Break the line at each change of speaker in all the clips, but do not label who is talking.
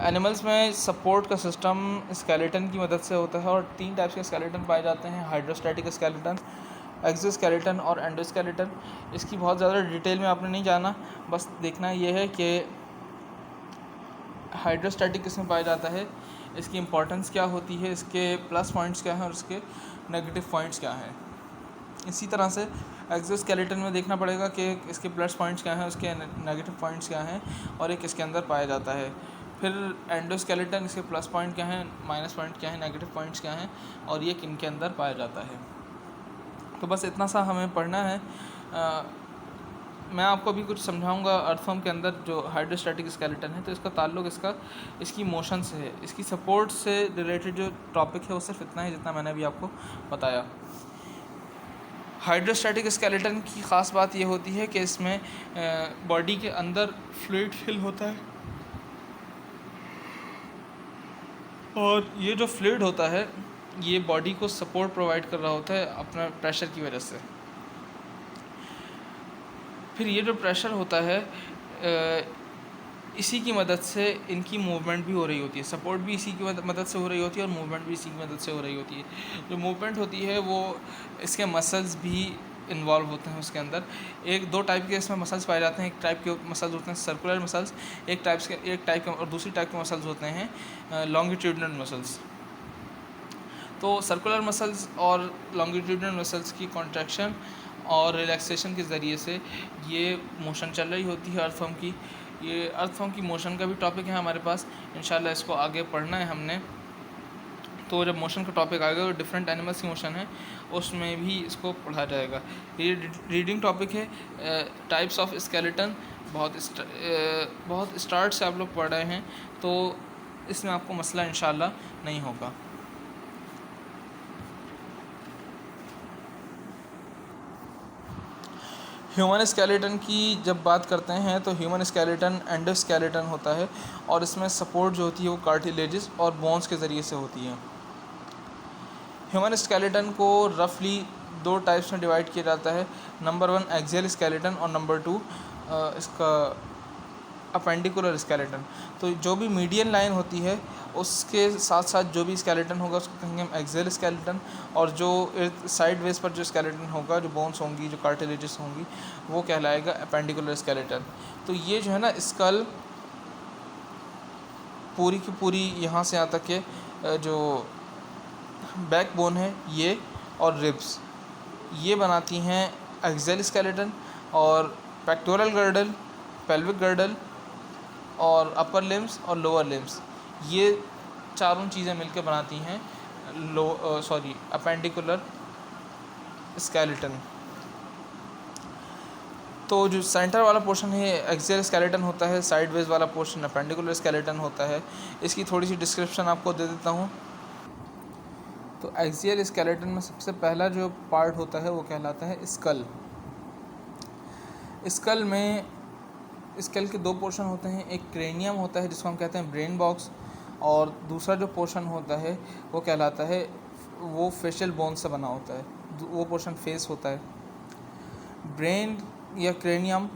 Animals में support का system skeleton की मदद से होता है और 3 टाइप्स के स्केलेटन पाए जाते हैं, हाइड्रोस्टैटिक स्केलेटन, एक्सोस्केलेटन और एंडोस्केलेटन। इसकी बहुत ज़्यादा डिटेल में आपने नहीं जाना, बस देखना ये है कि हाइड्रोस्टैटिक किसमें पाया जाता है, इसकी इंपॉर्टेंस क्या होती है, इसके प्लस पॉइंट्स क्या हैं और इसके नेगेटिव पॉइंट्स क्या हैं। इसी तरह से एक्सोस्केलेटन में देखना पड़ेगा कि इसके प्लस पॉइंट्स क्या हैं, उसके नेगेटिव पॉइंट्स क्या हैं और एक इसके अंदर पाया जाता है। फिर एंडोस्केलेटन, इसके प्लस पॉइंट क्या हैं, माइनस पॉइंट क्या हैं, नेगेटिव पॉइंट्स क्या हैं और ये किन के अंदर पाया जाता है। तो बस इतना सा हमें पढ़ना है। मैं आपको अभी कुछ समझाऊंगा अर्थवर्म के अंदर जो हाइड्रोस्टैटिक स्केलेटन है, तो इसका ताल्लुक इसकी मोशन से है। इसकी सपोर्ट से रिलेटेड जो टॉपिक है वो सिर्फ इतना है जितना मैंने अभी आपको बताया। हाइड्रोस्टैटिक स्केलेटन की ख़ास बात ये होती है कि इसमें बॉडी के अंदर फ्लूइड फिल होता है और ये जो फ्लूइड होता है ये बॉडी को सपोर्ट प्रोवाइड कर रहा होता है अपना प्रेशर की वजह से। फिर ये जो प्रेशर होता है इसी की मदद से इनकी मूवमेंट भी हो रही होती है, सपोर्ट भी इसी की मदद से हो रही होती है और मूवमेंट भी इसी की मदद से हो रही होती है। जो मूवमेंट होती है वो इसके मसल्स भी इन्वॉल्व होते हैं उसके अंदर। एक दो टाइप के इसमें मसल्स पाए जाते हैं। एक टाइप के मसल्स होते हैं सर्कुलर मसल्स, एक टाइप के और दूसरी टाइप के मसल्स होते हैं लॉन्गिट्यूडिनल मसल्स। तो सर्कुलर मसल्स और लॉन्गिट्यूडिनल मसल्स की कॉन्ट्रैक्शन और रिलैक्सेशन के ज़रिए से ये मोशन चल रही होती है अर्थवर्म की। ये अर्थवर्म की मोशन का भी टॉपिक है हमारे पास, इंशाल्लाह इसको आगे पढ़ना है हमने। तो जब मोशन का टॉपिक आएगा, तो डिफरेंट एनिमल्स की मोशन है उसमें भी इसको पढ़ा जाएगा। ये रीडिंग टॉपिक है, टाइप्स ऑफ स्केलेटन। बहुत स्टार्ट से आप लोग पढ़ रहे हैं तो इसमें आपको मसला इंशाल्लाह नहीं होगा। ह्यूमन स्केलेटन की जब बात करते हैं तो ह्यूमन स्केलेटन एंडोस्केलेटन होता है और इसमें सपोर्ट जो होती है वो कार्टिलेजेस और बोन्स के ज़रिए से होती है। ह्यूमन स्केलेटन को रफली 2 टाइप्स में डिवाइड किया जाता है। नंबर 1 एक्सियल स्केलेटन और नंबर 2 इसका अपेंडिकुलर स्केलेटन। तो जो भी मीडियन लाइन होती है उसके साथ साथ जो भी स्केलेटन होगा उसको कहेंगे हम एक्सियल स्केलेटन, और जो साइड वेज पर जो स्केलेटन होगा, जो बोन्स होंगी, जो कार्टिलेजेस होंगी, वो कहलाएगा अपेंडिकुलर स्केलेटन। तो ये जो है ना स्कल पूरी की पूरी यहाँ से यहाँ तक के जो बैक बोन है ये और रिब्स ये बनाती हैं एक्सियल स्केलेटन, और पेक्टोरल गर्डल, पेल्विक गर्डल और अपर लिम्स और लोअर लिम्स ये चारों चीज़ें मिलकर बनाती हैं अपेंडिकुलर स्केलेटन। तो जो सेंटर वाला पोर्शन है एक्सियल स्केलेटन होता है, साइड वेज वाला पोर्शन अपेंडिकुलर स्केलेटन होता है। इसकी थोड़ी सी डिस्क्रिप्शन आपको दे देता हूँ। तो एक्सियल स्केलेटन में सबसे पहला जो पार्ट होता है वो कहलाता है स्कल। स्कल में स्कल के 2 पोर्शन होते हैं, एक क्रेनियम होता है जिसको हम कहते हैं ब्रेन बॉक्स, और दूसरा जो पोर्शन होता है वो कहलाता है, वो फेशियल बोन से बना होता है, वो पोर्शन फेस होता है। ब्रेन या क्रेनियम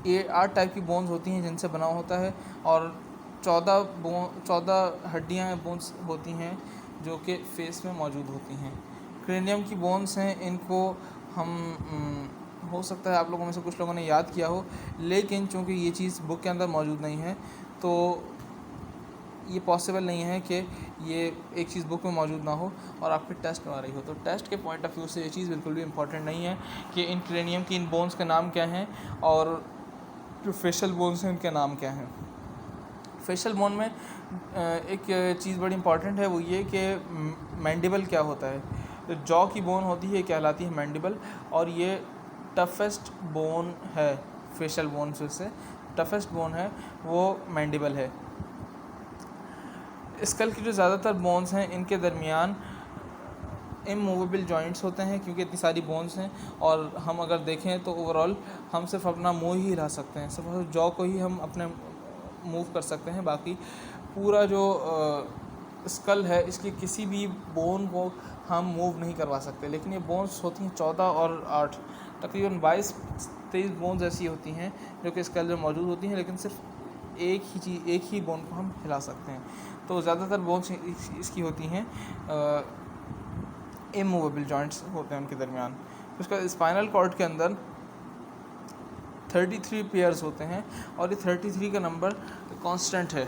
ये 8 टाइप की बोन्स होती हैं जिनसे बना होता है, और 14 हड्डियाँ बोन्स होती हैं जो कि फेस में मौजूद होती हैं। क्रेनियम की बोन्स हैं, इनको हम हो सकता है आप लोगों में से कुछ लोगों ने याद किया हो, लेकिन चूंकि ये चीज़ बुक के अंदर मौजूद नहीं है तो ये पॉसिबल नहीं है कि ये एक चीज़ बुक में मौजूद ना हो और आपके टेस्ट में आ रही हो। तो टेस्ट के पॉइंट ऑफ व्यू से ये चीज़ बिल्कुल भी इम्पॉर्टेंट नहीं है कि इन क्रेनियम की इन बोन्स के नाम क्या हैं और जो फेशियल बोन्स हैं उनके नाम क्या हैं। फेशियल बोन में एक चीज़ बड़ी इंपॉर्टेंट है, वो ये कि मैंडिबल क्या होता है। तो जॉ की बोन होती है कहलाती है मैंडिबल, और ये टफेस्ट बोन है फेशियल बोन से टफेस्ट बोन है वो मैंडिबल है। स्कल की जो ज़्यादातर बोन्स हैं इनके दरमियान इमूवेबल जॉइंट्स होते हैं, क्योंकि इतनी सारी बोन्स हैं और हम अगर देखें तो ओवरऑल हम सिर्फ अपना मुंह ही हिला सकते हैं, सिर्फ जॉ को ही हम अपने मूव कर सकते हैं। बाकी पूरा जो स्कल है इसकी किसी भी बोन को हम मूव नहीं करवा सकते। लेकिन ये बोन्स होती हैं 14 और 8, तकरीबन 22-23 बोन्स ऐसी होती हैं जो कि स्कल में मौजूद होती हैं, लेकिन सिर्फ एक ही बोन को हम हिला सकते हैं। तो ज़्यादातर बोन्स इसकी होती हैं इमूवेबल जॉइंट्स होते हैं उनके दरमियान। उसका स्पाइनल कॉर्ड के अंदर 33 पेयर्स होते हैं और ये 33 का नंबर कांस्टेंट है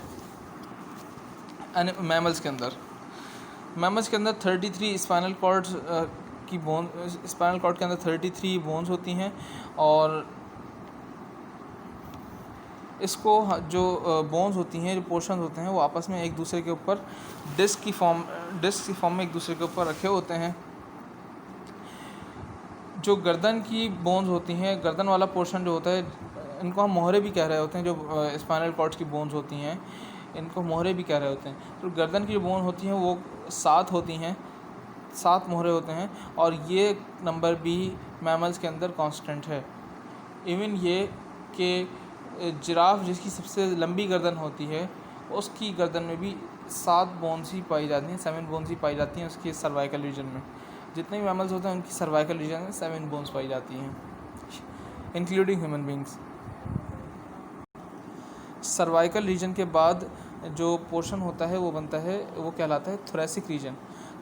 मैमल्स के अंदर। 33 स्पाइनल कॉर्ड के अंदर 33 बोन्स होती हैं और इसको जो बोन्स होती हैं, जो पोर्शन होते हैं, वो आपस में एक दूसरे के ऊपर डिस्क की फॉर्म में एक दूसरे के ऊपर रखे होते हैं। जो गर्दन की बोन्स होती हैं, गर्दन वाला पोर्शन जो होता है, इनको हम मोहरे भी कह रहे होते हैं। जो स्पाइनल कॉर्ड की बोन्स होती हैं, इनको मोहरे भी कह रहे होते हैं। तो गर्दन की जो बोन होती हैं वो 7 होती हैं, 7 मोहरे होते हैं और ये नंबर भी मैमल्स के अंदर कांस्टेंट है। इवन ये कि जिराफ जिसकी सबसे लंबी गर्दन होती है, उसकी गर्दन में भी 7 बोन्स ही पाई जाती हैं, 7 बोन्स ही पाई जाती हैं उसके सर्वाइकल रीजन में। जितने भी मैमल्स होते हैं उनकी सर्वाइकल रीजन में 7 बोन्स पाई जाती हैं, including human beings. Cervical region के बाद जो पोर्शन होता है वो कहलाता है थोरेसिक रीजन।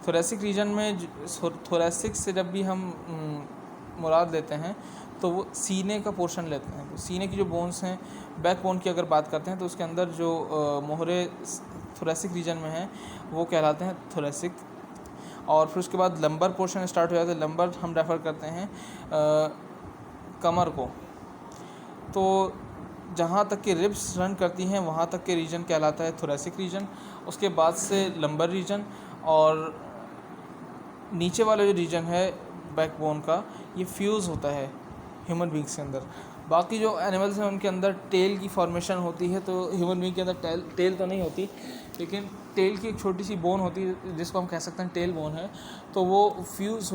थोरेसिक रीजन में थोरेसिक से जब भी हम मुराद लेते हैं तो वो सीने का पोर्शन लेते हैं। तो सीने की जो बोन्स हैं, बैक बोन की अगर बात करते हैं तो उसके अंदर जो मोहरे थोरेसिक रीजन में हैं वो कहलाते हैं थोरेसिक। और फिर उसके बाद लंबर पोर्शन स्टार्ट हो जाता है। लंबर हम रेफ़र करते हैं कमर को। तो जहाँ तक के रिब्स रन करती हैं वहाँ तक के रीजन कहलाता है थोरेसिक रीजन। उसके बाद से लंबर रीजन, और नीचे वाला जो रीजन है बैकबोन का, ये फ्यूज़ होता है ह्यूमन बींग्स के अंदर। बाकी जो एनिमल्स हैं उनके अंदर टेल की फॉर्मेशन होती है, तो ह्यूमन बींग के अंदर टेल तो नहीं होती, लेकिन टेल की एक छोटी सी बोन होती है जिसको हम कह सकते हैं टेल बोन है। तो वो फ्यूज़